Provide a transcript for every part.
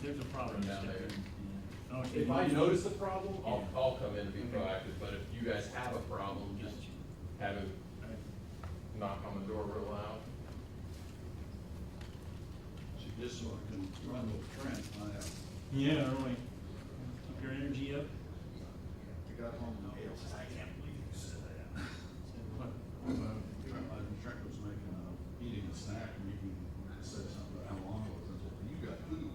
there's a problem down there. Yeah. Okay. If I notice a problem, I'll come in and be proactive, but if you guys have a problem, just have him knock on the door real loud. So just so I can run a little trend, Yeah, really. Keep your energy up. I got home and Gail says, I can't believe you said that. What? Trent was making eating a snack, and you can say something about how long it was, and I said, you got food.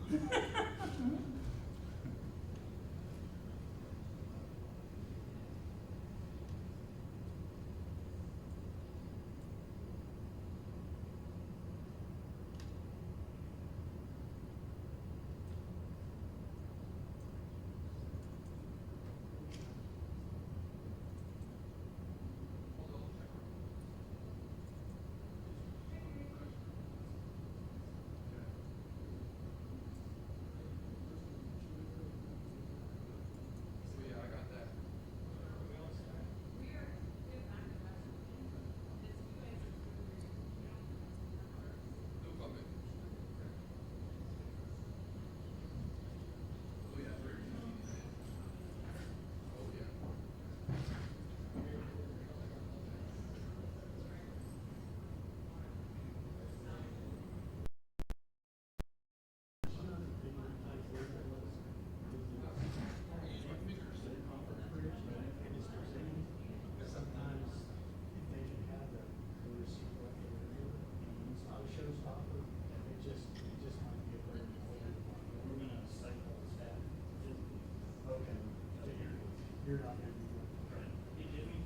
You're not gonna be right. Hey, Jimmy,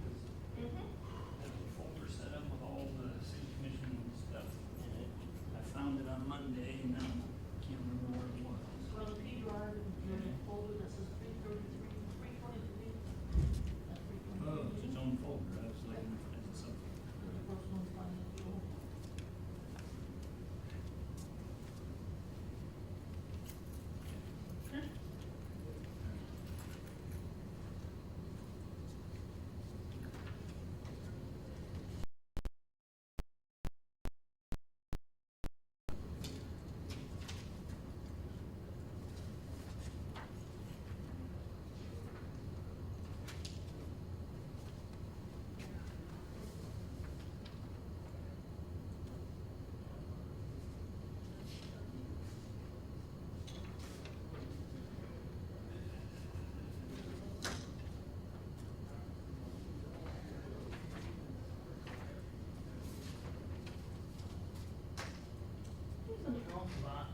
I have a folder set up with all the city commission stuff in it. I found it on Monday and now I can't remember where it was. Well, the P drive and the folder that says 333, 323. Oh, it's its own folder. I was looking for it as something. Personal financial. He's in the wrong spot.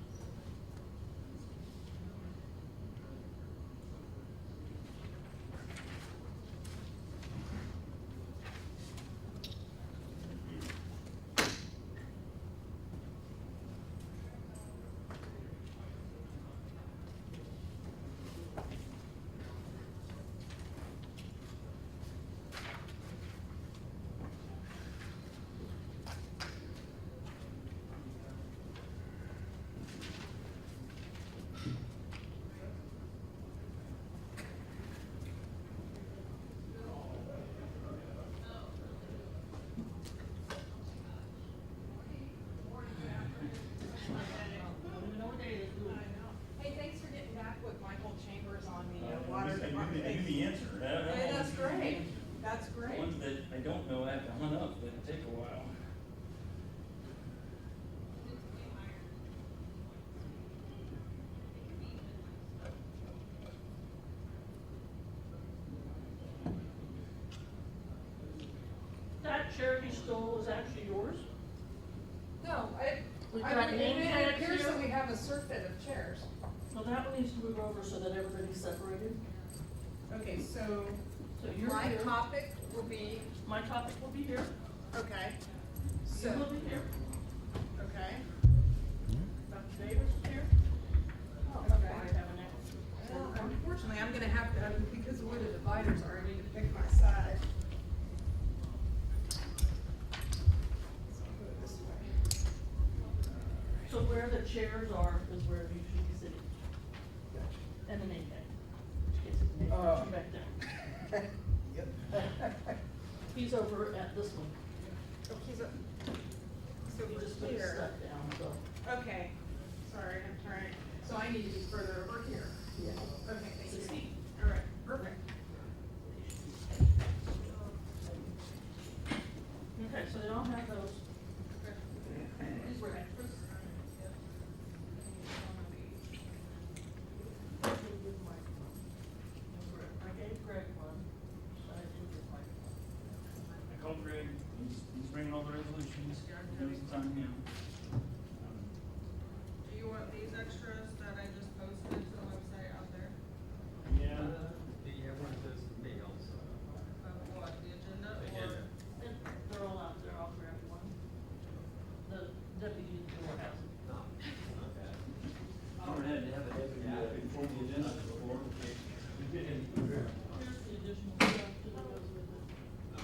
Hey, thanks for getting back with Michael Chambers on the At water least department. I knew the answer. Hey, that's great, that's The great. ones that I don't know, I have to hunt up, but it'll take a while. That chair he stole is actually yours? No, We've got name it tags appears here. that we have a surfeit of chairs. Well, that one needs to move over so that everybody's separated. Okay, so So you're my here. topic will be, My topic will be here. okay, You will so, be here. okay, Dr. Davis is here. Oh, Okay. I have an extra. well, unfortunately, I'm gonna have to, because of where the dividers are, I need to pick my side. So I'll put it this way. So where the chairs are is where you should be sitting. And the name tag. Which gets his name back there. He's over at this one. Oh, he's up, so He we're just put his here. stuff down, so. Okay, sorry, I'm trying, so I I need to be further over here. Yeah. Okay, thank 6 you. feet. All right, perfect. Okay, so they all have those. These were extras. I gave Greg one, but I didn't give Mike one. I called Greg, he's bringing all the resolutions, it's on him. Do you want these extras that I just posted to the website out there? Yeah, Everyone says to me also. Of what, the agenda or? Agenda. And they're all out there, I'll grab one. The deputy door has it. Okay. Howard had to have a deputy before the agenda before. Here's the additional stuff that goes with it. No, I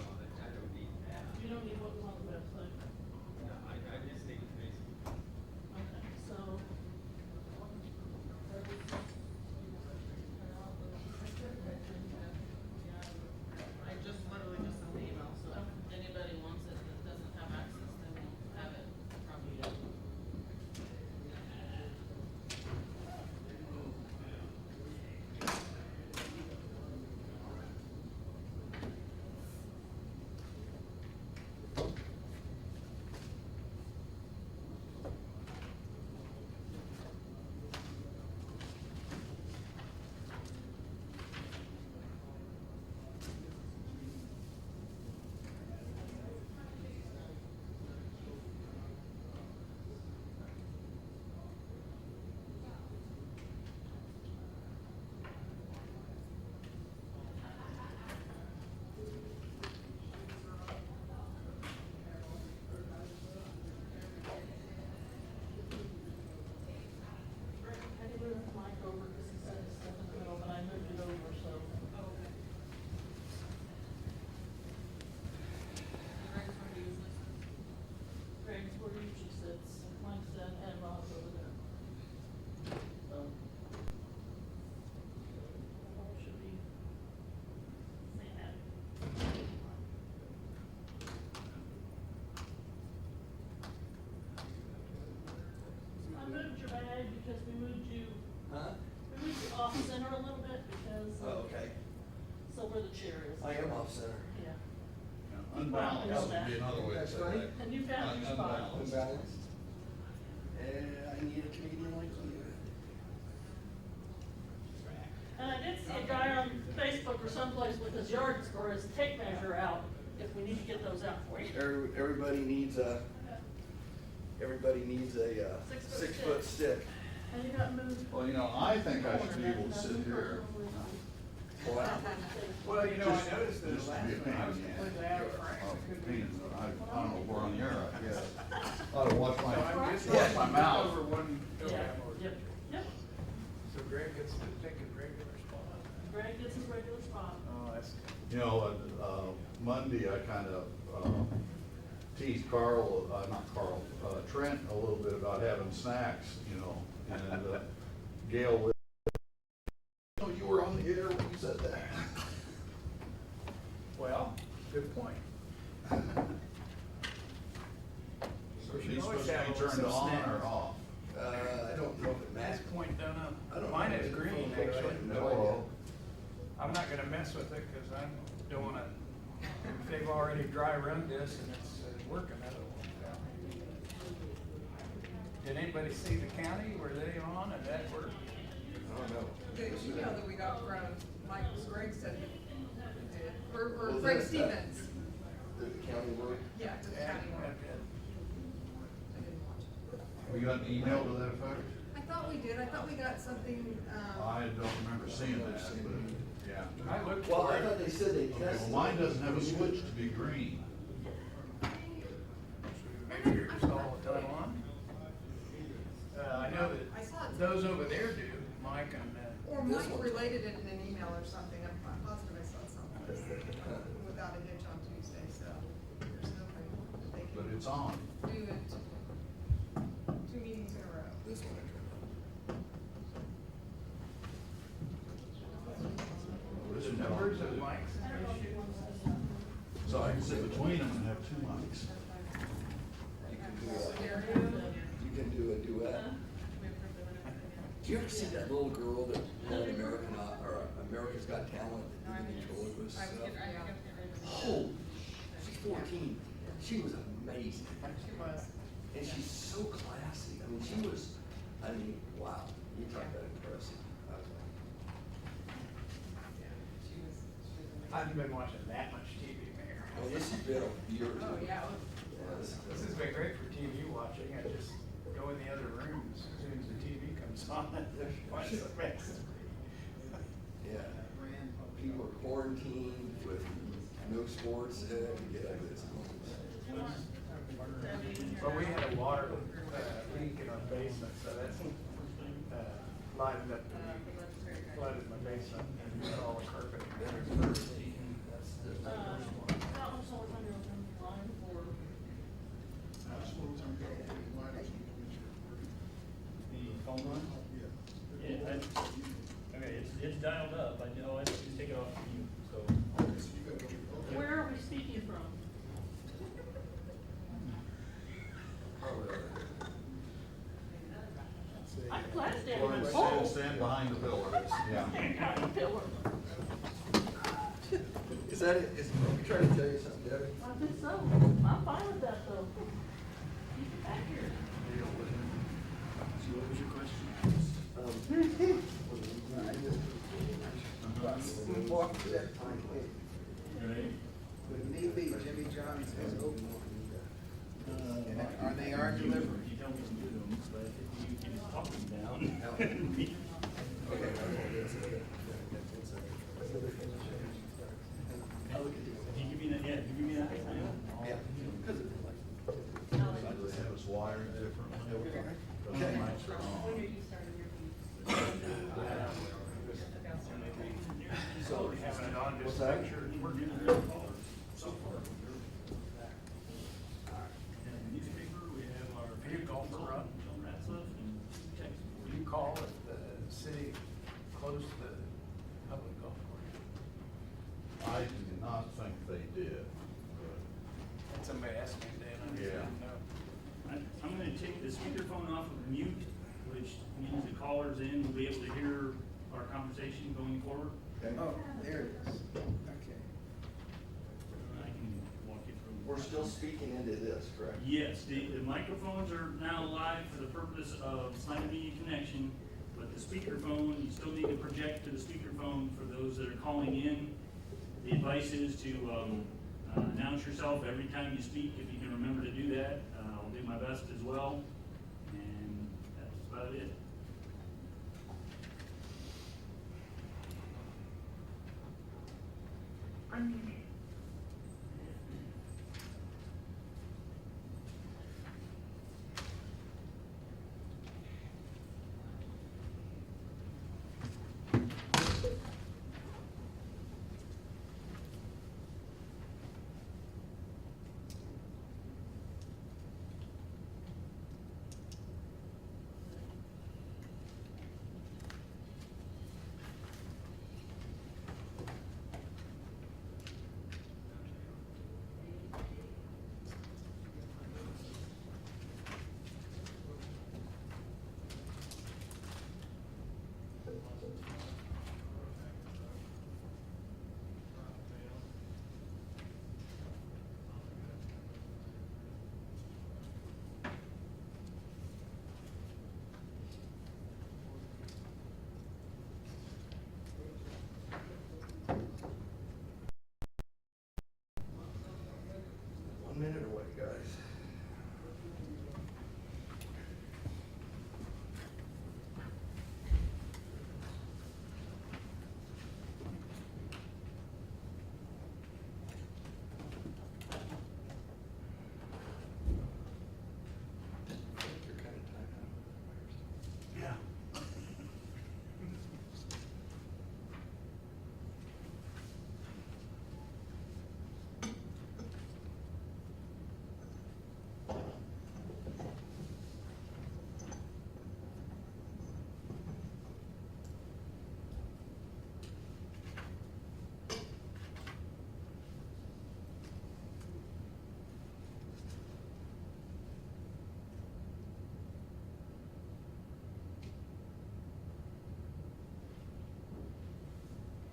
don't need that. You don't need what was on the website. No, I just need the basic. Okay, so. I just literally just sent the email, so if anybody wants it that doesn't have access, then we'll have it probably. I had to move Mike over because he said his stuff in the middle, but I moved it over, so. Okay. Greg's where he usually sits. Greg's where he usually sits, Mike said, and Rob's over there. So. Should be. Say that. I moved your bag because we moved you, Huh? we moved you off center a little bit because. Oh, okay. So where the chair is. I am off center. Yeah. Yeah, Unbalanced would be another way to That's say right. that. And you found your spot. Unbalanced. Unbalanced. And I need a comedian like you. And I did see a guy on Facebook or someplace with his yard or his tape measure out, if we need to get those out for you. Everybody needs a 6-foot stick. And you got moved. Well, you know, I think I should be able to sit here. Wow. Well, you know, Just- I noticed that just the to last be a pain one, I was in the ass. completely out of frame. Oh, pain in the- I don't know if we're on the air, I guess. Ought to watch So I'm my, just watch my mouth. over one, Yeah, okay, yep, yep. so Greg gets to take his regular spot. Greg gets his regular spot. Oh, that's, You know, Monday, I kind of teased Carl, not Carl, Trent a little bit about having snacks, you know, and Gail, oh, you were on the air when you said that. well, good point. So We should she's always supposed to have be a turned little on snack. or off? I don't know if it This matters. point down I up, don't mine know. is green Okay, actually. no. I'm not gonna mess with it, cause I don't wanna, if they've already dry run this and it's working, I don't want that. Did anybody see the county, were they on and that worked? I don't know. The email that we got from Mike Greg said it did, or Well, Greg that- Stevens. Did the county work? Yeah, to the Yeah, county one. that did. I didn't watch it. We got an email to that effect? I thought we did, I thought we got something, I don't remember seeing that, but, yeah. I looked Well, for I thought it. they said they Okay, tested. well, mine doesn't have a switch to be green. Make sure it's all the time on. I know I saw it. that those over there do, Mike and, Or This Mike one's- related it in an email or something, I'm positive I saw something without a hitch on Tuesday, so there's no way that they But can it's on. do it 2 meetings in a row. This one I turned This the one's numbers on of too. Mike's issues. So I can sit between them and have two mics. on. Stereo. You can do a duet. Did you ever see that little girl that won America's Got Talent that did the ventriloquist I was stuff? getting, I kept getting ready to. Oh, she's 14. She was amazing. She was. And she's so classy. I mean, wow. You talk about impressive. I was like, Yeah, she was amazing. I haven't been watching that much TV, Mayor. oh, this has been a year or two. Oh, yeah, it was. Yeah, This has been great for TV watching. I just go in the other room as soon as the TV comes on and watch the rest. Yeah. People are quarantined with no sports. Yeah, it's But we had a water leak in our basement, so that's livened up, flooded my basement and got all the carpet. That was always under a line for, The phone line? Yeah, okay, it's dialed up, I know, I just take it off from you, so. where are we speaking from? I'm glad to stand Well, behind the stand, pole. stand behind the pillars, yeah. Stand behind the pillar. Is that it? Are we trying to tell you something, Debbie? I think so. I'm fine with that though. Keep it back here. So what was your question? Walk to that time. Right. If need be, Jimmy John's is open. And are they our delivery? You tell me some good ones, but if you just talk them down. Okay. If you give me that, yeah, if you give me that. Yeah. It was wired differently. The mics are on. So we having it on What's just to that? make sure it's working. So far. And newspaper, we have our. Do you call for Rob? John Ratliff and text. Will you call if the city closed the public golf course? I do not think they did, but Had somebody ask me today and I just Yeah. didn't know. I'm gonna take the speakerphone off of mute, which means the callers in will be able to hear our conversation going forward. Oh, there it is. Okay. I can walk you through. We're still speaking into this, correct? Yes, the microphones are now live for the purpose of Salina Media Connection, but the speakerphone, you still need to project to the speakerphone for those that are calling in. The advice is to announce yourself every time you speak, if you can remember to do that. I'll do my best as well, and that's about it.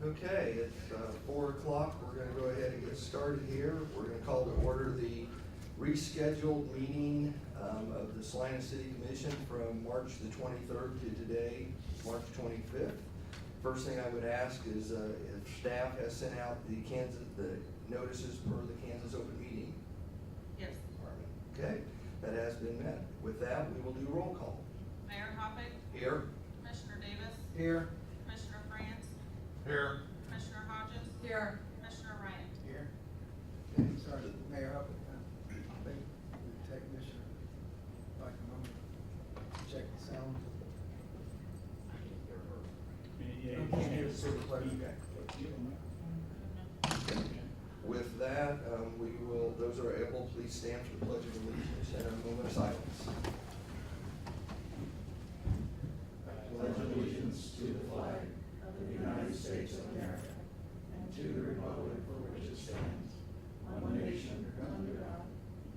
Okay, it's 4 o'clock. We're gonna go ahead and get started here. We're gonna call to order the rescheduled meeting of the Salina City Commission from March the 23rd to today, March 25th. First thing I would ask is if staff has sent out the notices per the Kansas Open Meeting Yes. Department. Okay, that has been met. With that, we will do roll call. Mayor Hoppick, Here. Commissioner Davis, Here. Commissioner France, Here. Commissioner Hodges. Here. Commissioner Ryan. Here. Okay, sorry, Mayor Hubbard, I think the technician, like a moment, check the sound. Yeah, I can't hear the super clear. With that, those who are able, please stand for the Pledge of Allegiance and a moment of silence. Pledge allegiance to the flag of the United States of America and to the republic for which it stands, one nation under God,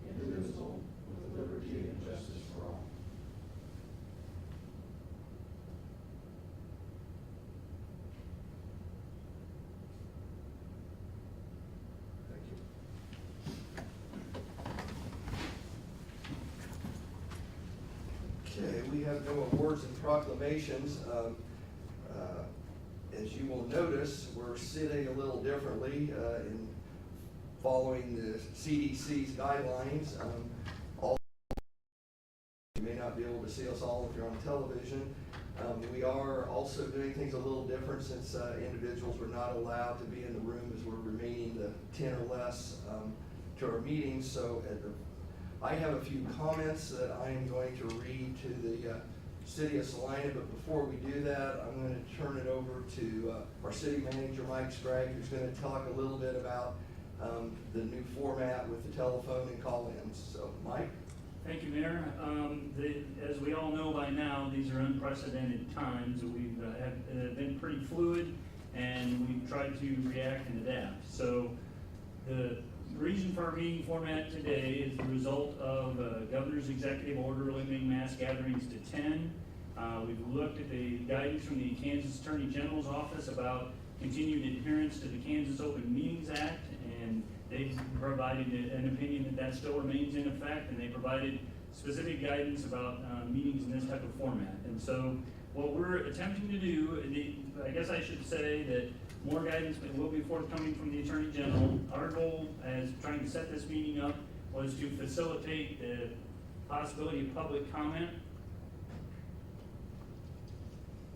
indivisible, with liberty and justice for all. Thank you. Okay, we have no awards and proclamations. As you will notice, we're sitting a little differently in following the CDC's guidelines. All you may not be able to see us all if you're on television. We are also doing things a little different since individuals were not allowed to be in the room as we're remaining the 10 or less to our meetings. So I have a few comments that I am going to read to the City of Salina, but before we do that, I'm going to turn it over to our City Manager, Mike Scragg, who's going to talk a little bit about the new format with the telephone and call-ins. So, Mike? Thank you, Mayor. As we all know by now, these are unprecedented times. We've have been pretty fluid, and we've tried to react and adapt. So the reason for our meeting format today is the result of Governor's Executive Order limiting mass gatherings to 10. We've looked at the guidance from the Kansas Attorney General's office about continued adherence to the Kansas Open Meetings Act, and they've provided an opinion that still remains in effect, and they provided specific guidance about meetings in this type of format. And so what we're attempting to do, I guess I should say that more guidance will be forthcoming from the Attorney General. Our goal as trying to set this meeting up was to facilitate the possibility of public comment.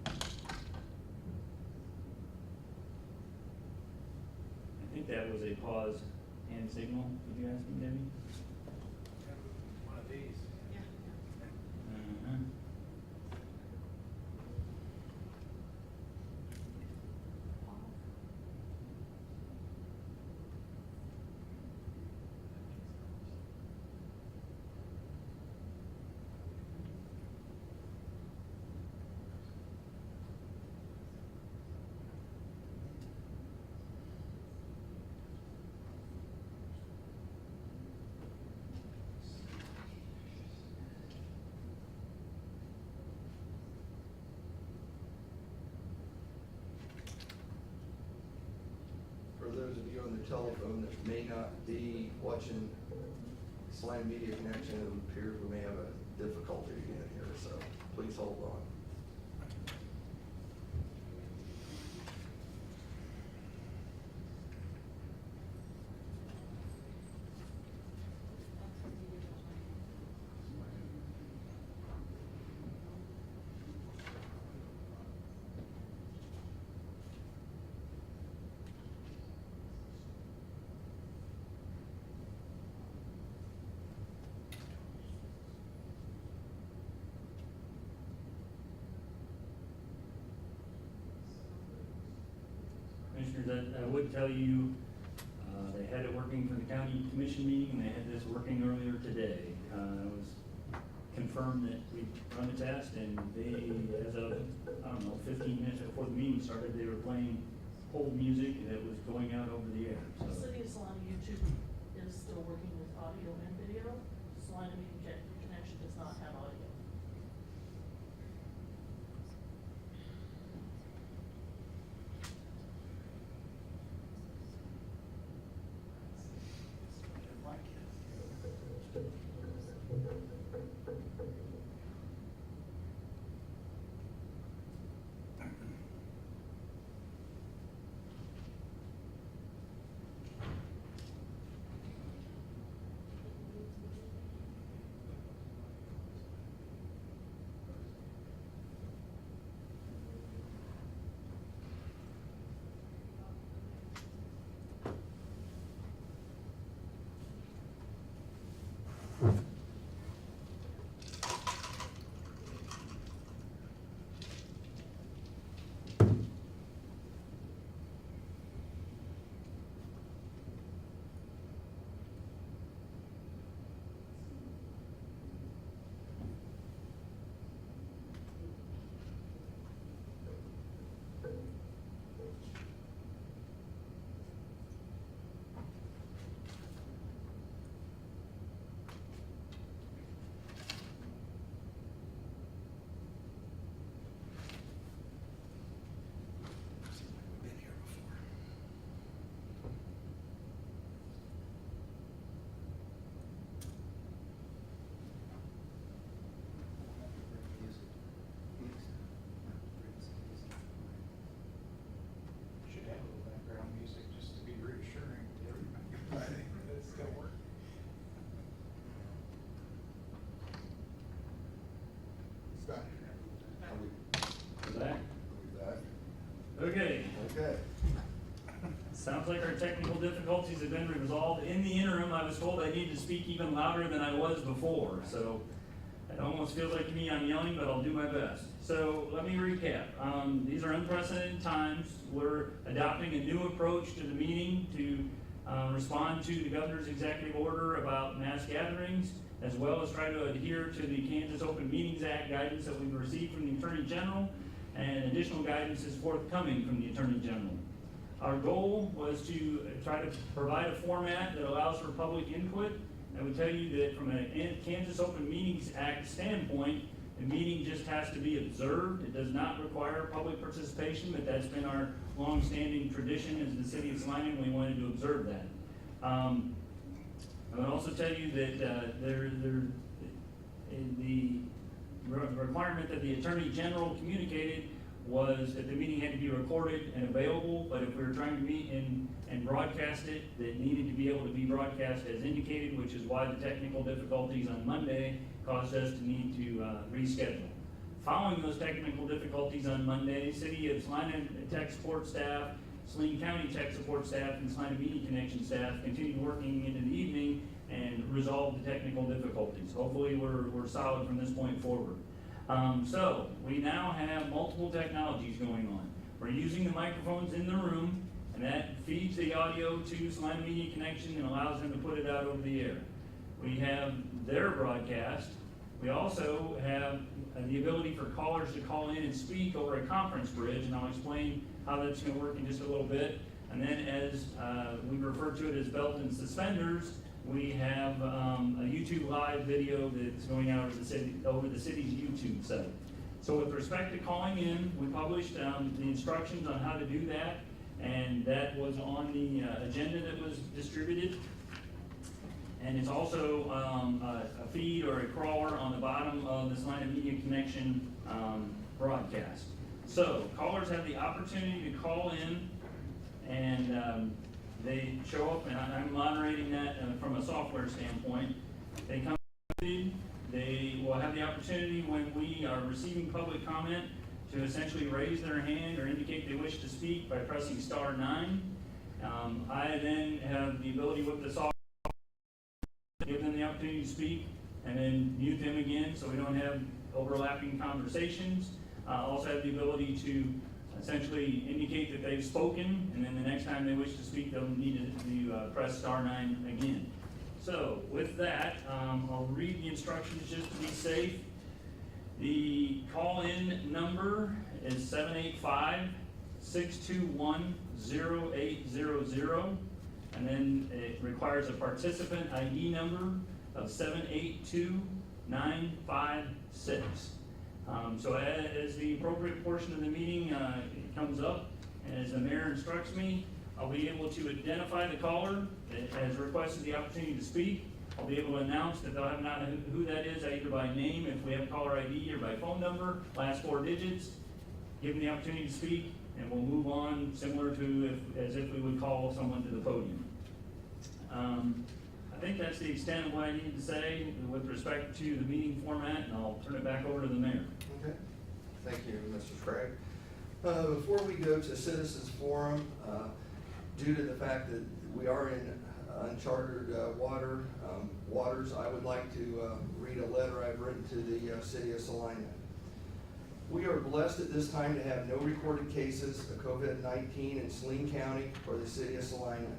I think that was a pause hand signal. Did you ask me, Debbie? One of these. Yeah. Uh-huh. For those of you on the telephone that may not be watching Salina Media Connection, it appears we may have a difficulty again here, so please hold on. Commissioners, I would tell you, they had it working for the county commission meeting, and they had this working earlier today. It was confirmed that we run a test, and they, as of, 15 minutes before the meeting started, they were playing hold music that was going out over the air, The so. City of Salina YouTube is still working with audio and video. Salina Media Connection does not have audio. Okay. Are we, Back. are we back? Okay, Okay. sounds like our technical difficulties have been resolved. In the interim, I was told I needed to speak even louder than I was before, so it almost feels like to me I'm yelling, but I'll do my best. So let me recap. These are unprecedented times. We're adopting a new approach to the meeting to respond to the governor's executive order about mass gatherings, as well as try to adhere to the Kansas Open Meetings Act guidance that we've received from the Attorney General, and additional guidance is forthcoming from the Attorney General. Our goal was to try to provide a format that allows for public input. I would tell you that from a Kansas Open Meetings Act standpoint, the meeting just has to be observed. It does not require public participation, but that's been our long-standing tradition as the city of Salina, and we wanted to observe that. I would also tell you that the requirement that the Attorney General communicated was that the meeting had to be recorded and available, but if we were trying to meet and broadcast it, it needed to be able to be broadcast as indicated, which is why the technical difficulties on Monday caused us to need to reschedule. Following those technical difficulties on Monday, City of Salina Tech Support staff, Saline County Tech Support staff, and Salina Media Connection staff continued working into the evening and resolved the technical difficulties. Hopefully we're solid from this point forward. So we now have multiple technologies going on. We're using the microphones in the room, and that feeds the audio to Salina Media Connection and allows them to put it out over the air. We have their broadcast. We also have the ability for callers to call in and speak over a conference bridge, and I'll explain how that's going to work in just a little bit. And then, as we refer to it as belt and suspenders, we have a YouTube live video that's going out over the city's YouTube site. So with respect to calling in, we published the instructions on how to do that, and that was on the agenda that was distributed. And it's also a feed or a crawler on the bottom of the Salina Media Connection broadcast. So callers have the opportunity to call in, and they show up, and I'm moderating that from a software standpoint. They come in, they will have the opportunity when we are receiving public comment to essentially raise their hand or indicate they wish to speak by pressing *9. I then have the ability with the software to give them the opportunity to speak and then mute them again so we don't have overlapping conversations. Also have the ability to essentially indicate that they've spoken, and then the next time they wish to speak, they'll need to press *9 again. So with that, I'll read the instructions just to be safe. The call-in number is 785-621-0800, and then it requires a participant ID number of 782956. So as the appropriate portion of the meeting comes up, and as the mayor instructs me, I'll be able to identify the caller that has requested the opportunity to speak. I'll be able to announce that they'll have not who that is, either by name if we have caller ID or by phone number, last 4 digits, give them the opportunity to speak, and we'll move on similar to as if we would call someone to the podium. I think that's the extent of what I needed to say with respect to the meeting format, and I'll turn it back over to the mayor. Okay. Thank you, Mr. Sprague. Before we go to Citizens Forum, due to the fact that we are in uncharted waters, I would like to read a letter I've written to the city of Salina. We are blessed at this time to have no recorded cases of COVID-19 in Saline County or the city of Salina.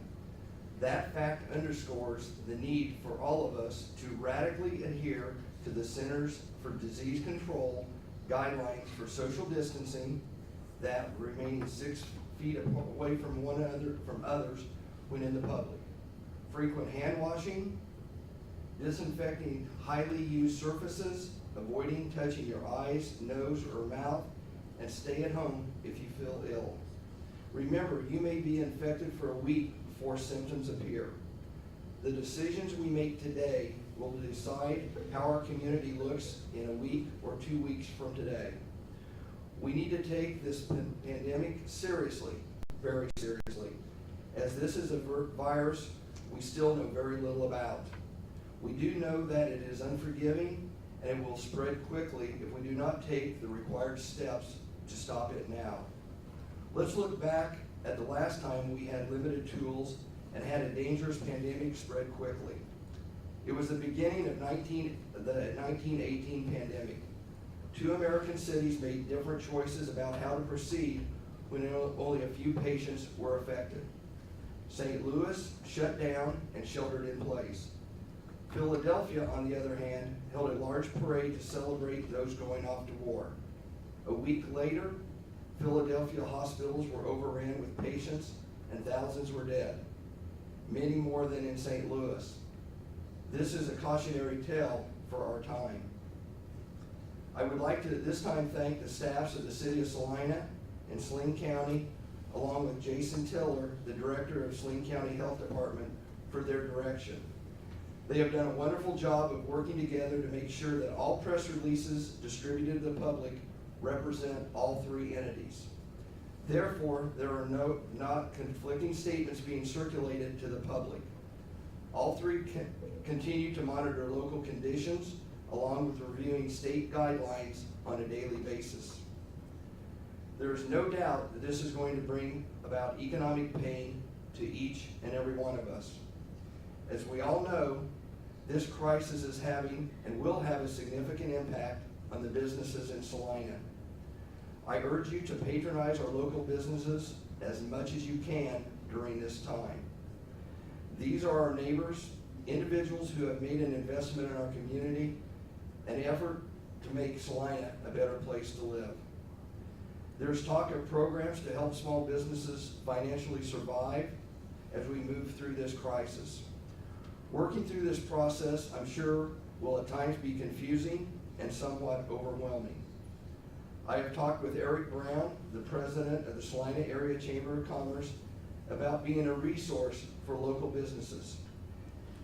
That fact underscores the need for all of us to radically adhere to the Centers for Disease Control guidelines for social distancing, that remaining 6 feet away from others when in the public. Frequent hand washing, disinfecting highly used surfaces, avoiding touching your eyes, nose, or mouth, and stay at home if you feel ill. Remember, you may be infected for a week before symptoms appear. The decisions we make today will decide how our community looks in a week or 2 weeks from today. We need to take this pandemic seriously, very seriously, as this is a virus we still know very little about. We do know that it is unforgiving and it will spread quickly if we do not take the required steps to stop it now. Let's look back at the last time we had limited tools and had a dangerous pandemic spread quickly. It was the beginning of the 1918 pandemic. 2 American cities made different choices about how to proceed when only a few patients were affected. St. Louis shut down and sheltered in place. Philadelphia, on the other hand, held a large parade to celebrate those going off to war. A week later, Philadelphia hospitals were overrun with patients and thousands were dead, many more than in St. Louis. This is a cautionary tale for our time. I would like to at this time thank the staffs of the City of Salina and Saline County, along with Jason Tiller, the Director of Saline County Health Department, for their direction. They have done a wonderful job of working together to make sure that all press releases distributed to the public represent all 3 entities. Therefore, there are not conflicting statements being circulated to the public. All 3 continue to monitor local conditions, along with reviewing state guidelines on a daily basis. There is no doubt that this is going to bring about economic pain to each and every one of us. As we all know, this crisis is having and will have a significant impact on the businesses in Salina. I urge you to patronize our local businesses as much as you can during this time. These are our neighbors, individuals who have made an investment in our community, an effort to make Salina a better place to live. There's talk of programs to help small businesses financially survive as we move through this crisis. Working through this process, I'm sure, will at times be confusing and somewhat overwhelming. I have talked with Eric Brown, the president of the Salina Area Chamber of Commerce, about being a resource for local businesses.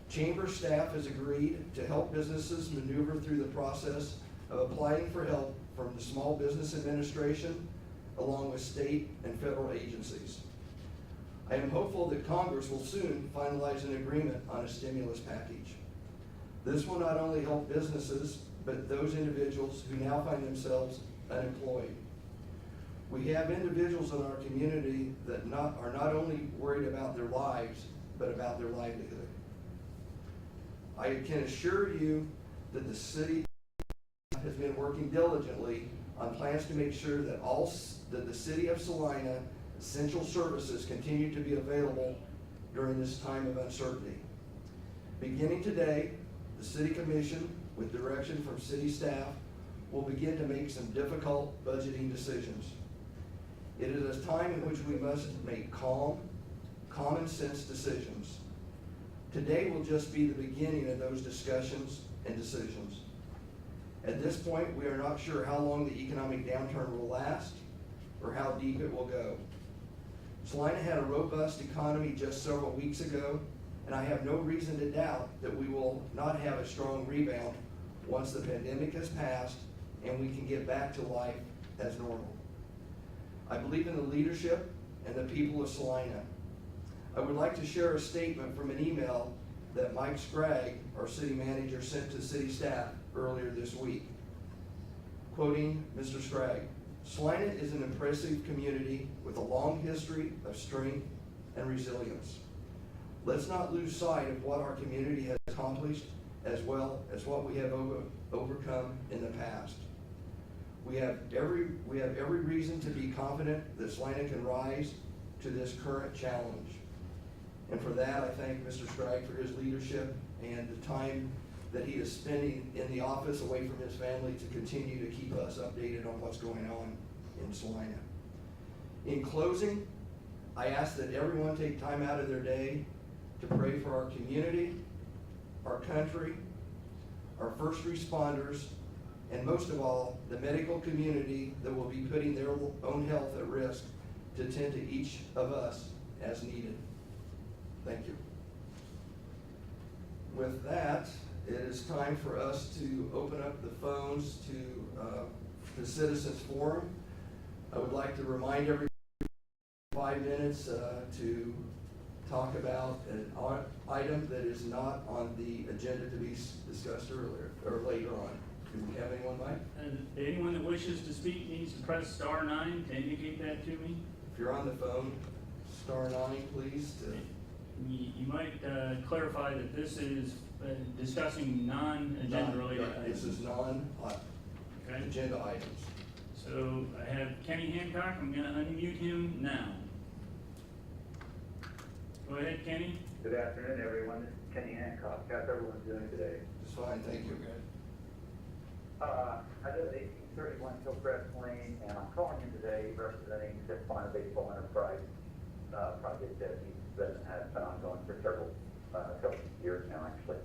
Chamber staff has agreed to help businesses maneuver through the process of applying for help from the Small Business Administration, along with state and federal agencies. I am hopeful that Congress will soon finalize an agreement on a stimulus package. This will not only help businesses, but those individuals who now find themselves unemployed. We have individuals in our community that are not only worried about their lives, but about their livelihood. I can assure you that the city has been working diligently on plans to make sure that the city of Salina essential services continue to be available during this time of uncertainty. Beginning today, the City Commission, with direction from city staff, will begin to make some difficult budgeting decisions. It is a time in which we must make calm, common sense decisions. Today will just be the beginning of those discussions and decisions. At this point, we are not sure how long the economic downturn will last or how deep it will go. Salina had a robust economy just several weeks ago, and I have no reason to doubt that we will not have a strong rebound once the pandemic has passed and we can get back to life as normal. I believe in the leadership and the people of Salina. I would like to share a statement from an email that Mike Scragg, our city manager, sent to city staff earlier this week. Quoting Mr. Scragg, "Salina is an impressive community with a long history of strength and resilience. Let's not lose sight of what our community has accomplished as well as what we have overcome in the past. We have every reason to be confident that Salina can rise to this current challenge." And for that, I thank Mr. Scragg for his leadership and the time that he is spending in the office away from his family to continue to keep us updated on what's going on in Salina. In closing, I ask that everyone take time out of their day to pray for our community, our country, our first responders, and most of all, the medical community that will be putting their own health at risk to tend to each of us as needed. Thank you. With that, it is time for us to open up the phones to the Citizens Forum. I would like to remind everyone 5 minutes to talk about an item that is not on the agenda to be discussed earlier or later on. Do we have anyone, Mike? And anyone that wishes to speak needs to press star 9 to indicate that to me. If you're on the phone, star 9, please. You might clarify that this is discussing non-agenda related items. This is non-agenda Okay. items. So I have Kenny Hancock, I'm gonna unmute him now. Go ahead, Kenny. Good afternoon, everyone. This is Kenny Hancock. How's everyone doing today? Just fine, thank you. I live at 1831 Hillcrest Lane, and I'm calling in today representing the Salina Baseball Enterprise project that has been ongoing for several years now, actually.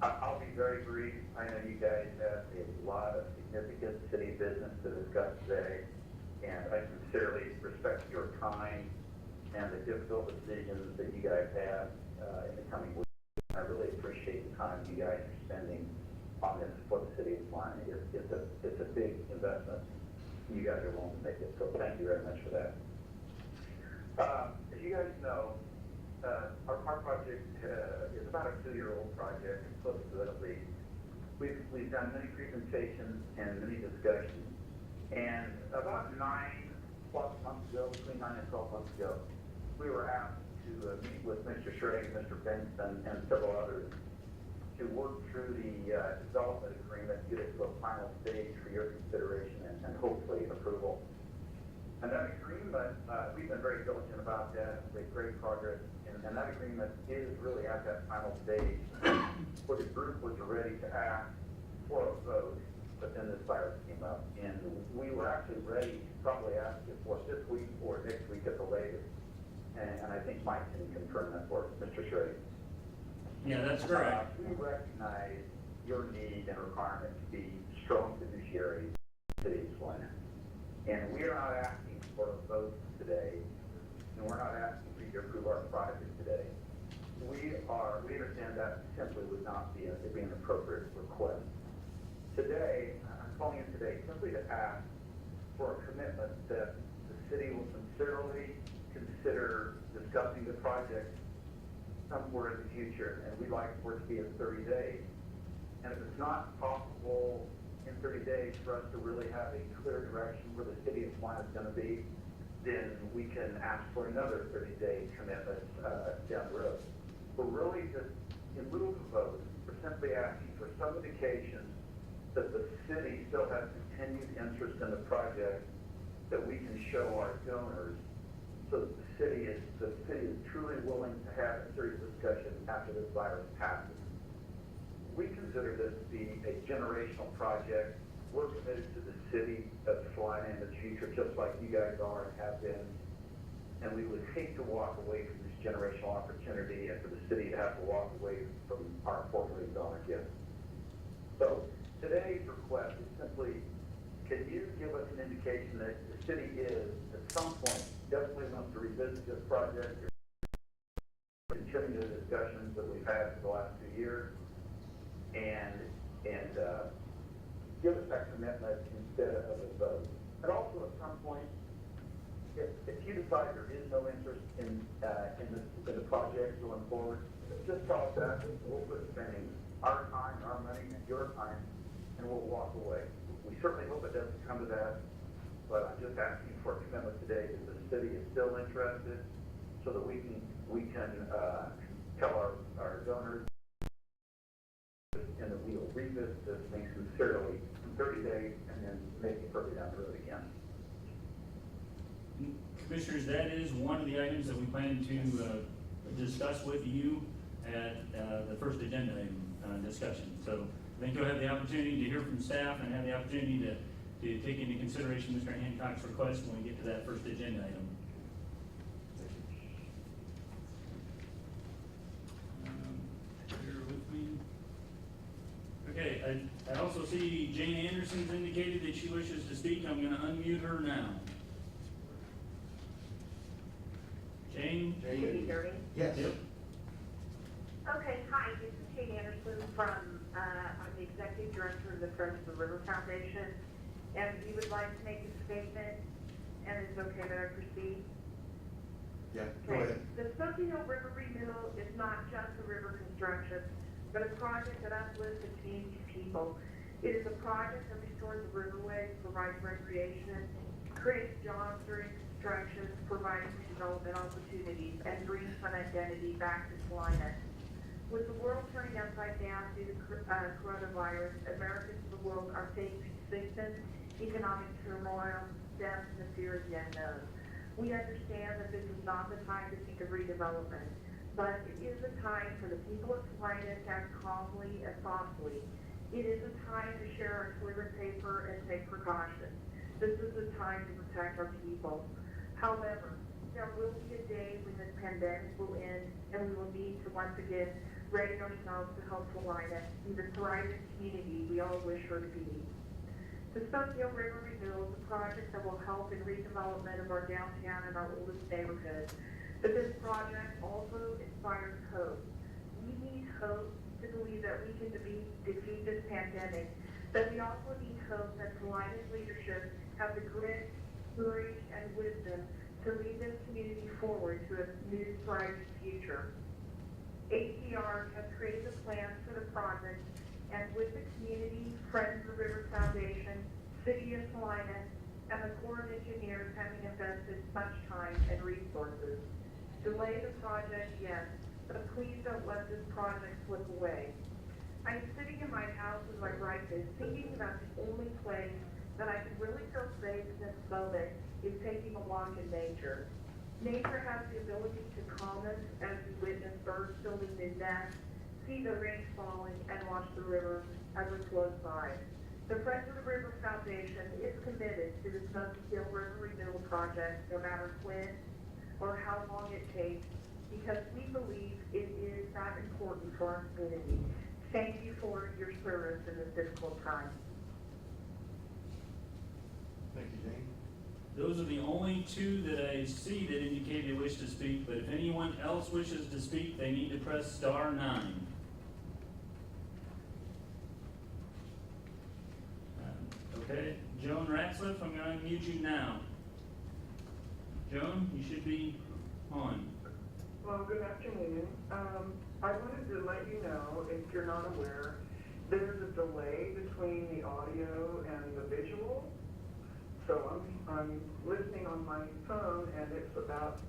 I'll be very brief. I know you guys have a lot of significant city business to discuss today, and I sincerely respect your time and the difficult decisions that you guys have in the coming weeks. I really appreciate the time you guys are spending on this for the city of Salina. It's a big investment. You guys are willing to make it, so thank you very much for that. As you guys know, our project is about a 2-year-old project, close to it at least. We've done many presentations and many discussions, and about 9+ months ago, between 9 and 12 months ago, we were asked to meet with Mr. Schrag, Mr. Benson, and several others to work through the development agreement, get it to a final stage for your consideration and hopefully approval. And that agreement, we've been very diligent about that, made great progress, and that agreement is really at that final stage where the group was ready to ask for a vote, but then this virus came up. And we were actually ready to probably ask it for this week or next week at the latest. And I think Mike can confirm that for Mr. Schrag. Yeah, that's correct. We recognize your need and requirement to be strong fiduciaries in the city of Salina. And we are not asking for a vote today, and we're not asking for you to approve our project today. We understand that simply would not be an appropriate request. Today, I'm calling in today simply to ask for a commitment that the city will sincerely consider discussing the project somewhere in the future, and we'd like for it to be in 30 days. And if it's not possible in 30 days for us to really have a clear direction where the city of Salina is going to be, then we can ask for another 30-day commitment down the road. We're really just, in lieu of a vote, we're simply asking for some indication that the city still has continued interest in the project that we can show our donors, so that the city is truly willing to have a serious discussion after this virus passes. We consider this to be a generational project. We're committed to the city of Salina in the future, just like you guys are and have been. And we would hate to walk away from this generational opportunity and for the city to have to walk away from our $4 million gift. So today's request is simply, can you give us an indication that the city is, at some point, definitely wants to revisit this project, continue the discussions that we've had for the last 2 years, and give us that commitment instead of a vote. And also at some point, if you decide there is no interest in the project going forward, just tell us that. We'll quit spending our time, our money, and your time, and we'll walk away. We certainly hope it doesn't come to that, but I'm just asking for a commitment today that the city is still interested, so that we can tell our donors, and that we will revisit this thing sincerely in 30 days, and then make it further down the road again. Commissioners, that is one of the items that we plan to discuss with you at the first agenda item discussion. So I think you'll have the opportunity to hear from staff and have the opportunity to take into consideration Mr. Hancock's request when we get to that first agenda item. Bear with me. Okay, I also see Jane Anderson's indicated that she wishes to speak. I'm going to unmute her now. Jane? Can you hear me? Yes. Yep. Okay, hi, this is Kate Anderson I'm the Executive Director of the Friends of the River Foundation, and we would like to make a statement, and it's okay that I proceed? Yeah, go Okay. ahead. The Smoky Hill River Renewal is not just a river construction, but a project that uplifts and changes people It is a project that restores the riverway, provides recreation, creates jobs during construction, providing development opportunities, and brings an identity back to Salina. With the world turning upside down due to coronavirus, Americans of the world are facing sickness, economic turmoil, death, and the fear of the unknown. We understand that this is not the time to think of redevelopment, but it is a time for the people of Salina to act calmly and thoughtfully. It is a time to share our toilet paper and take precautions. This is a time to protect our people. However, there will be a day when this pandemic will end and we will need to once again ready ourselves to help Salina be the thriving community we all wish her to be. The Spookville River Renewal is a project that will help in redevelopment of our downtown and our oldest neighborhood. But this project also inspires hope. We need hope to believe that we can defeat this pandemic, but we also need hope that Salina's leadership have the grit, courage, and wisdom to lead this community forward to a new, thriving future. ACR has created the plans for the project, and with the community, Friends of the River Foundation, City of Salina, and the Corps of Engineers having invested much time and resources. Delay the project, yes, but please don't let this project slip away. I'm sitting in my house as I write this, thinking about the only place that I can really feel safe in this moment is taking a walk in nature. Nature has the ability to calm us as we witness birds building new nests, see the rain falling, and watch the river as it flows by. The Friends of the River Foundation is committed to the Spookville River Renewal Project, no matter when or how long it takes, because we believe it is that important for our community. Thank you for your service in this difficult time. Thank you, Jane. Those are the only two that I see that indicate they wish to speak, but if anyone else wishes to speak, they need to press star 9. Okay, Joan Ratcliffe, I'm going to unmute you now. Joan, you should be on. Well, good afternoon. I wanted to let you know, if you're not aware, there's a delay between the audio and the visual. So I'm listening on my phone, and it's about,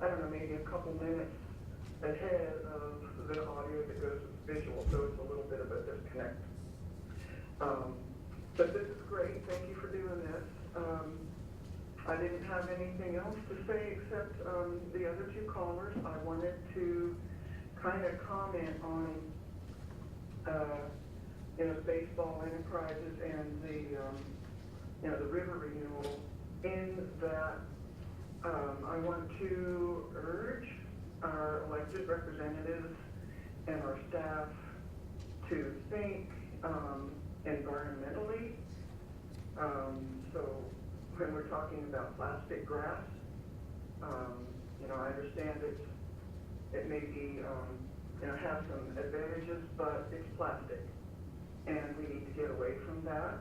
I don't know, maybe a couple minutes ahead of the audio that goes with the visual, so it's a little bit of a disconnect. But this is great. Thank you for doing this. I didn't have anything else to say except the other two callers. I wanted to kind of comment on baseball enterprises and the river renewal, in that I want to urge our elected representatives and our staff to think environmentally. So when we're talking about plastic grass, I understand it may be, have some advantages, but it's plastic, and we need to get away from that.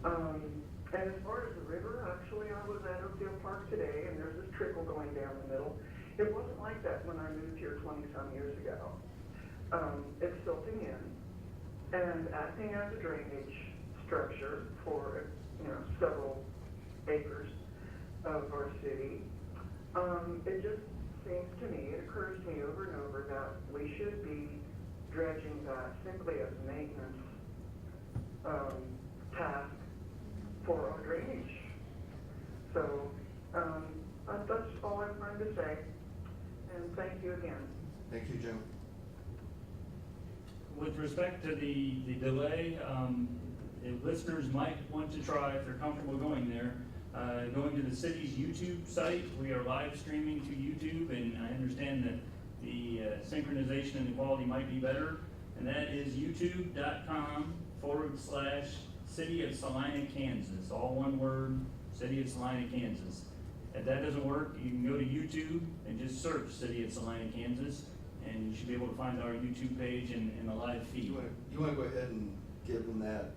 And as far as the river, actually, I was at Oakdale Park today, and there's this trickle going down the middle. It wasn't like that when I moved here 20-some years ago. It's silting in and acting as a drainage structure for, several acres of our city. It just seems to me, it occurs to me over and over that we should be dredging that simply as a maintenance task for our drainage. So that's all I'm trying to say, and thank you again. Thank you, Jim. With respect to the delay, if listeners might want to try, if they're comfortable going there, going to the city's YouTube site. We are live streaming to YouTube, and I understand that the synchronization and the quality might be better, and that is youtube.com/City of Salina, Kansas. All one word, City of Salina, Kansas. If that doesn't work, you can go to YouTube and just search City of Salina, Kansas, and you should be able to find our YouTube page and the live feed. You want to go ahead and give them that,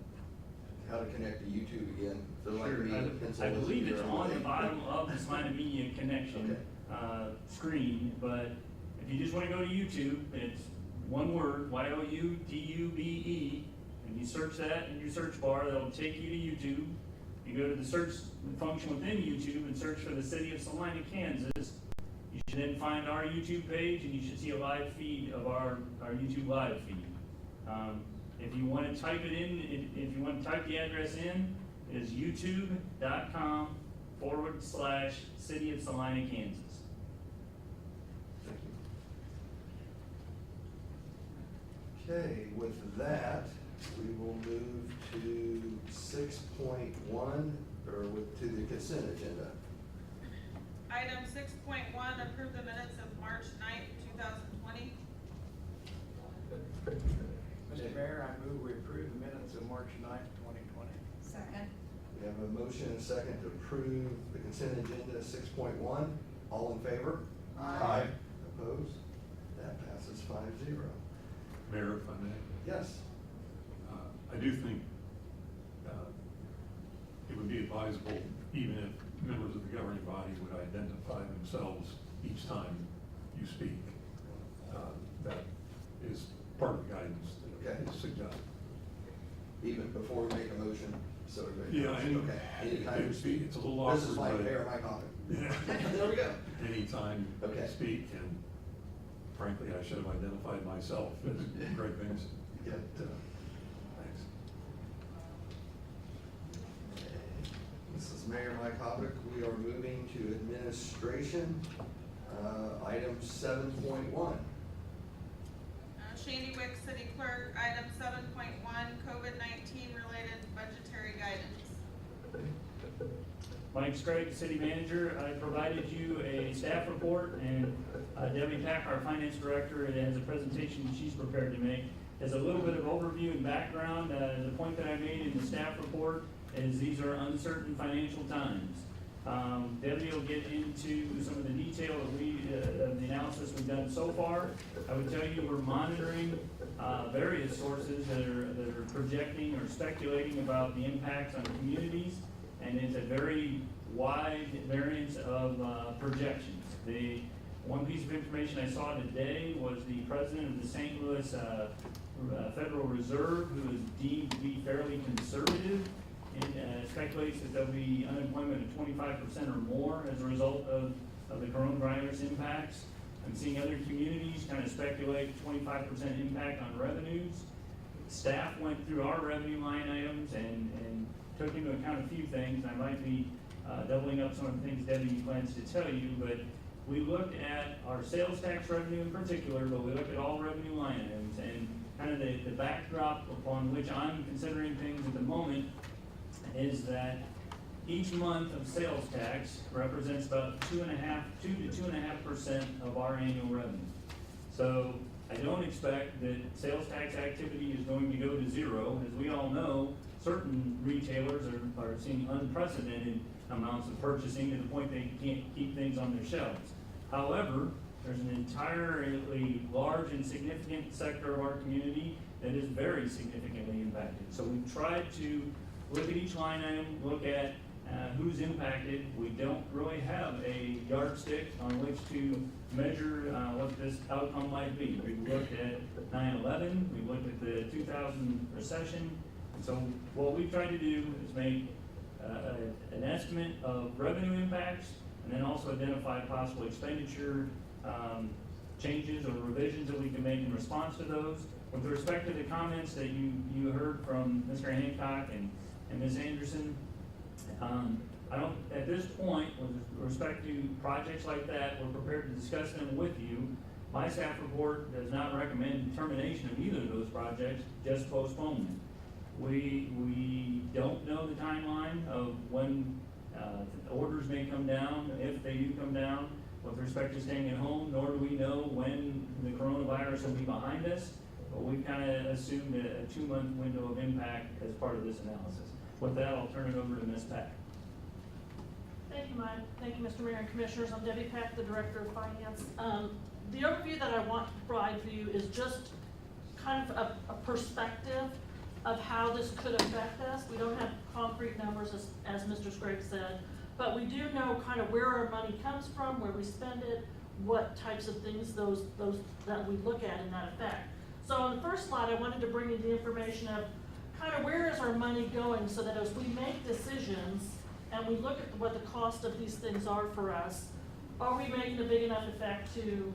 how to connect to YouTube again? So like Sure. me, pencil I this believe in it's your on the own bottom of the Salina Media connection screen, but if you just want to go to YouTube, it's one word, YOUTUBE, and you search that in your search bar, that'll take you to YouTube. You go to the search function within YouTube and search for the city of Salina, Kansas. You should then find our YouTube page, and you should see a live feed of our YouTube live feed. If you want to type it in, if you want to type the address in, it is youtube.com/City of Salina, Kansas. Thank you. Okay, with that, we will move to 6.1, or to the consent agenda. Item 6.1, approve the minutes of March 9th, 2020. Mr. Mayor, I move we approve the minutes of March 9th, 2020. Second. We have a motion and a second to approve the consent agenda 6.1. All in favor? Aye. Opposed? That passes 5-0. Mayor, if I may, Yes. I do think it would be advisable, even if members of the governing body would identify themselves each time you speak. That is part of the guidance that is suggested. Even before we make a motion, so everybody Yeah, knows. Okay. Anytime you speak. It's a little awkward. This is like but- Mayor Mike Hoffman. Yeah. There we go. Anytime Okay. you speak, and frankly, I should have identified myself as Greg Vinson. Yeah. Thanks. This is Mayor Mike Havoc. We are moving to administration, item 7.1. Shandy Wick, City Clerk, item 7.1, COVID-19 related budgetary guidance. Mike Scragg, City Manager. I provided you a staff report, and Debbie Pack, our Finance Director, has a presentation she's prepared to make. As a little bit of overview and background, the point that I made in the staff report is these are uncertain financial times. Debbie will get into some of the detail of the analysis we've done so far. I would tell you we're monitoring various sources that are projecting or speculating about the impacts on communities, and it's a very wide variance of projections. The one piece of information I saw today was the president of the St. Louis Federal Reserve, who is deemed to be fairly conservative, and speculates that there'll be unemployment of 25% or more as a result of the coronavirus impacts. I'm seeing other communities kind of speculate 25% impact on revenues. Staff went through our revenue line items and took into account a few things. I might be doubling up some of the things Debbie plans to tell you, but we looked at our sales tax revenue in particular, but we looked at all revenue line items, and kind of the backdrop upon which I'm considering things at the moment is that each month of sales tax represents about 2 to 2.5% of our annual revenue. So I don't expect that sales tax activity is going to go to zero. As we all know, certain retailers are seeing unprecedented amounts of purchasing to the point they can't keep things on their shelves. However, there's an entirely large and significant sector of our community that is very significantly impacted. So we've tried to look at each line item, look at who's impacted. We don't really have a yardstick on which to measure what this outcome might be. We've looked at 9/11, we've looked at the 2000 recession, and so what we've tried to do is make an estimate of revenue impacts, and then also identify possible expenditure changes or revisions that we can make in response to those. With respect to the comments that you heard from Mr. Hancock and Ms. Anderson, I don't, at this point, with respect to projects like that, we're prepared to discuss them with you. My staff report does not recommend termination of either of those projects, just postponement. We don't know the timeline of when orders may come down, if they do come down, with respect to staying at home, nor do we know when the coronavirus will be behind us. But we've kind of assumed a 2-month window of impact as part of this analysis. With that, I'll turn it over to Ms. Pack. Thank you, Mike. Thank you, Mr. Mayor and Commissioners. I'm Debbie Pack, the Director of Finance. The overview that I want to provide for you is just kind of a perspective of how this could affect us. We don't have concrete numbers, as Mr. Scragg said, but we do know kind of where our money comes from, where we spend it, what types of things those that we look at in that effect. So on the first slide, I wanted to bring you the information of kind of where is our money going, so that as we make decisions and we look at what the cost of these things are for us, are we making a big enough effect to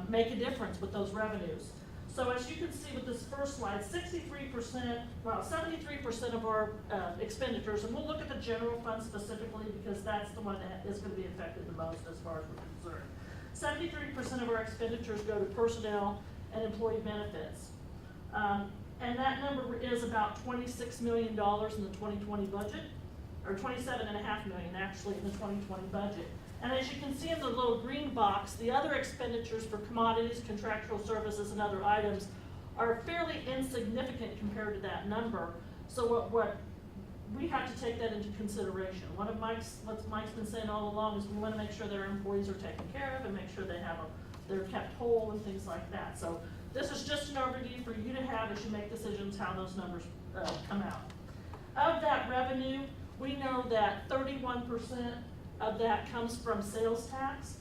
make a difference with those revenues? So as you can see with this first slide, 73% of our expenditures, and we'll look at the general fund specifically because that's the one that is going to be affected the most as far as we're concerned. 73% of our expenditures go to personnel and employee benefits. And that number is about $26 million in the 2020 budget, or $27.5 million actually in the 2020 budget. And as you can see in the little green box, the other expenditures for commodities, contractual services, and other items are fairly insignificant compared to that number. So what we have to take that into consideration. What Mike's been saying all along is we want to make sure that our employees are taken care of and make sure they're kept whole and things like that. So this is just an overview for you to have as you make decisions how those numbers come out. Of that revenue, we know that 31% of that comes from sales tax,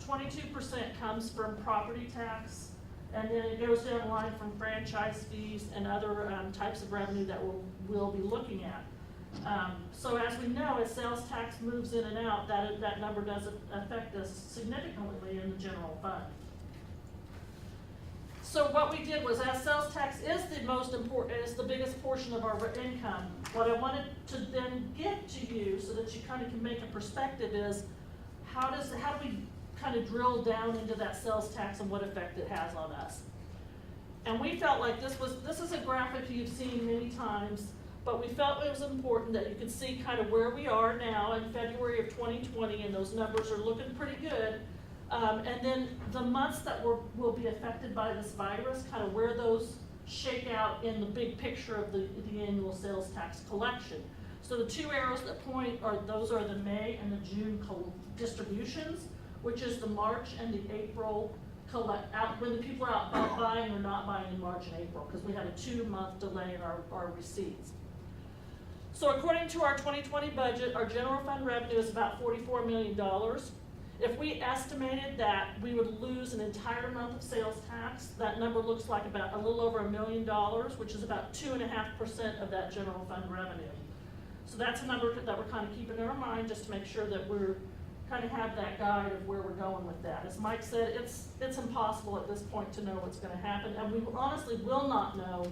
22% comes from property tax, and then it goes down the line from franchise fees and other types of revenue that we'll be looking at. So as we know, as sales tax moves in and out, that number does affect us significantly in the general fund. So what we did was, as sales tax is the most important, is the biggest portion of our income, what I wanted to then give to you so that you kind of can make a perspective is, how do we kind of drill down into that sales tax and what effect it has on us? And we felt like this is a graphic you've seen many times, but we felt it was important that you could see kind of where we are now in February of 2020, and those numbers are looking pretty good. And then the months that will be affected by this virus, kind of where those shake out in the big picture of the annual sales tax collection. So the two arrows that point those are the May and the June distributions, which is the March and the April when the people are out buying or not buying in March and April, because we had a 2-month delay in our receipts. So according to our 2020 budget, our general fund revenue is about $44 million. If we estimated that we would lose an entire month of sales tax, that number looks like about a little over $1 million, which is about 2.5% of that general fund revenue. So that's a number that we're kind of keeping in our mind just to make sure that we're kind of have that guide of where we're going with that. As Mike said, it's impossible at this point to know what's going to happen, and we honestly will not know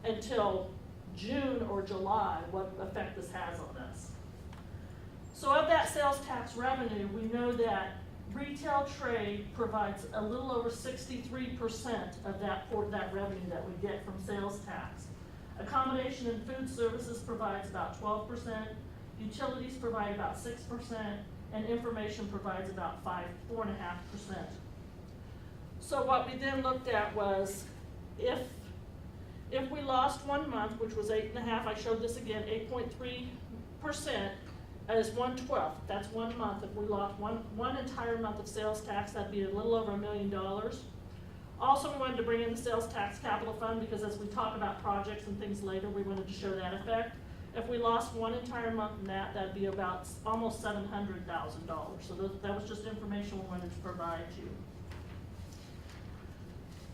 until June or July what effect this has on us. So of that sales tax revenue, we know that retail trade provides a little over 63% of that revenue that we get from sales tax. Accommodation and food services provides about 12%, utilities provide about 6%, and information provides about 4.5%. So what we then looked at was, if we lost 1 month, which was 8.5, I showed this again, 8.3%, is 1/12. That's 1 month. If we lost one entire month of sales tax, that'd be a little over $1 million. Also, we wanted to bring in the sales tax capital fund because as we talk about projects and things later, we wanted to show that effect. If we lost one entire month in that'd be about almost $700,000. So that was just information we wanted to provide you.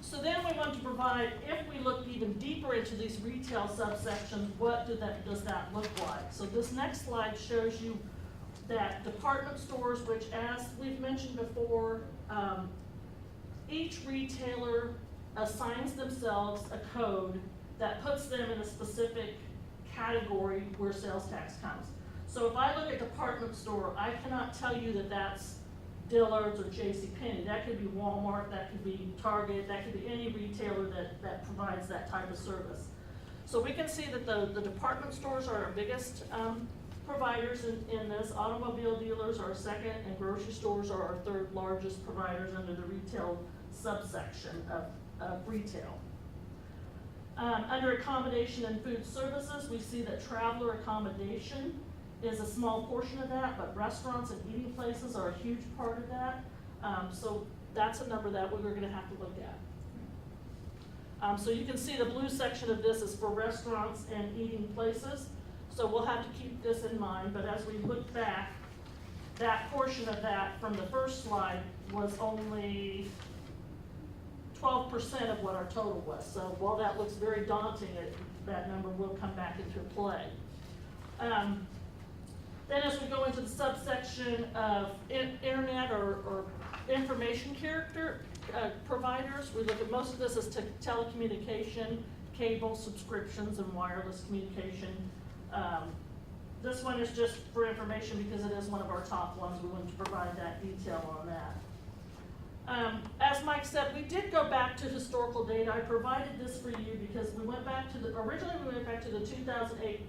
So then we want to provide, if we look even deeper into these retail subsections, what does that look like? So this next slide shows you that department stores, which as we've mentioned before, each retailer assigns themselves a code that puts them in a specific category where sales tax comes. So if I look at department store, I cannot tell you that that's Dillard's or JCPenney. That could be Walmart, that could be Target, that could be any retailer that provides that type of service. So we can see that the department stores are our biggest providers in this. Automobile dealers are our second, and grocery stores are our third largest providers under the retail subsection of retail. Under accommodation and food services, we see that traveler accommodation is a small portion of that, but restaurants and eating places are a huge part of that. So that's a number that we're going to have to look at. So you can see the blue section of this is for restaurants and eating places. So we'll have to keep this in mind, but as we look back, that portion of that from the first slide was only 12% of what our total was. So while that looks very daunting, that number will come back into play. Then as we go into the subsection of internet or information character providers, we look at most of this as telecommunication, cable subscriptions, and wireless communication. This one is just for information because it is one of our top ones. We wanted to provide that detail on that. As Mike said, we did go back to historical data. I provided this for you because we went back to originally we went back to the 2008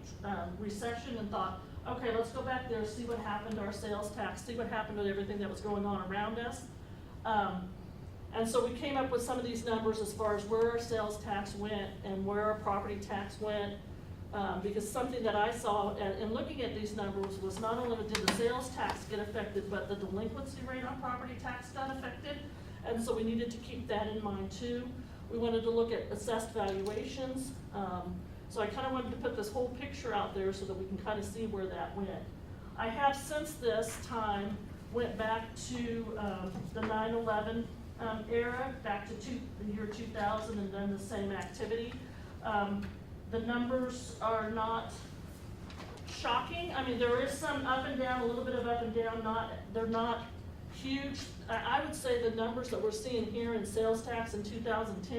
recession and thought, okay, let's go back there, see what happened to our sales tax, see what happened to everything that was going on around us. And so we came up with some of these numbers as far as where our sales tax went and where our property tax went. Because something that I saw in looking at these numbers was not only did the sales tax get affected, but the delinquency rate on property tax got affected. And so we needed to keep that in mind too. We wanted to look at assessed valuations. So I kind of wanted to put this whole picture out there so that we can kind of see where that went. I have since this time went back to the 9/11 era, back to the year 2000, and done the same activity. The numbers are not shocking. I mean, there is some up and down, a little bit of up and down. They're not huge. I would say the numbers that we're seeing here in sales tax in 2010